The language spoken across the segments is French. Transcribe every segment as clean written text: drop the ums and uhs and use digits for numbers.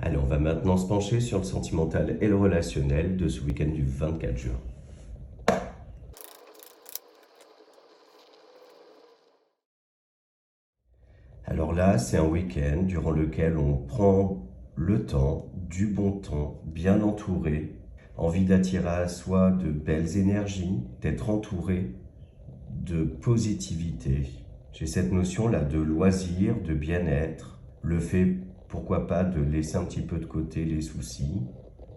Allez, on va maintenant se pencher sur le sentimental et le relationnel de ce week-end du 24 juin. Alors là, c'est un week-end durant lequel on prend le temps, du bon temps, bien entouré, envie d'attirer à soi de belles énergies, d'être entouré de positivité. J'ai cette notion-là de loisir, de bien-être, le fait, pourquoi pas, de laisser un petit peu de côté les soucis,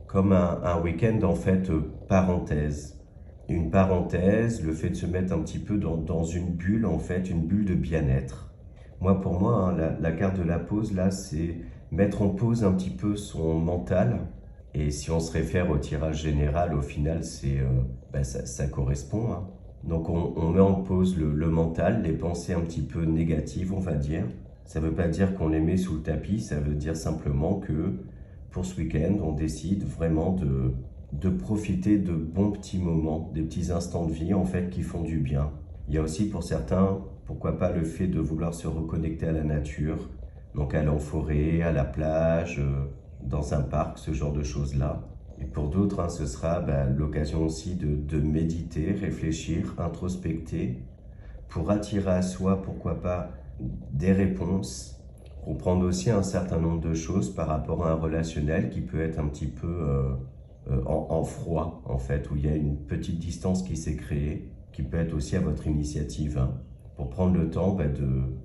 comme un week-end en fait parenthèse. Une parenthèse, le fait de se mettre un petit peu dans une bulle, en fait, une bulle de bien-être. Pour moi, hein, la carte de la pause, là, c'est mettre en pause un petit peu son mental. Et si on se réfère au tirage général, au final, ça correspond, hein. Donc on met en pause le mental, les pensées un petit peu négatives, on va dire. Ça ne veut pas dire qu'on les met sous le tapis, ça veut dire simplement que pour ce week-end, on décide vraiment de profiter de bons petits moments, des petits instants de vie en fait qui font du bien. Il y a aussi pour certains, pourquoi pas le fait de vouloir se reconnecter à la nature, donc aller en forêt, à la plage, dans un parc, ce genre de choses-là. Et pour d'autres, hein, ce sera l'occasion aussi de méditer, réfléchir, introspecter, pour attirer à soi, pourquoi pas, des réponses, comprendre aussi un certain nombre de choses par rapport à un relationnel qui peut être un petit peu en froid, en fait, où il y a une petite distance qui s'est créée, qui peut être aussi à votre initiative, hein, pour prendre le temps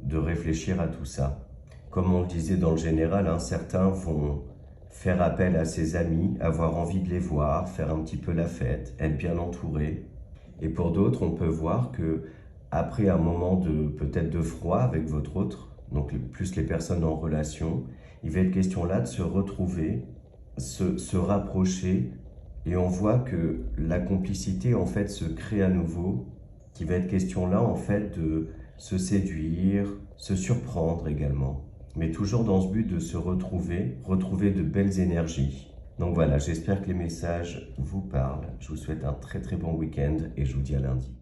de réfléchir à tout ça. Comme on le disait dans le général, hein, certains vont faire appel à ses amis, avoir envie de les voir, faire un petit peu la fête, être bien entouré. Et pour d'autres, on peut voir que après un moment de peut-être de froid avec votre autre, donc plus les personnes en relation, il va être question là de se retrouver, se rapprocher, et on voit que la complicité en fait se crée à nouveau, qui va être question là en fait de se séduire, se surprendre également, mais toujours dans ce but de se retrouver de belles énergies. Donc voilà, j'espère que les messages vous parlent. Je vous souhaite un très très bon week-end et je vous dis à lundi.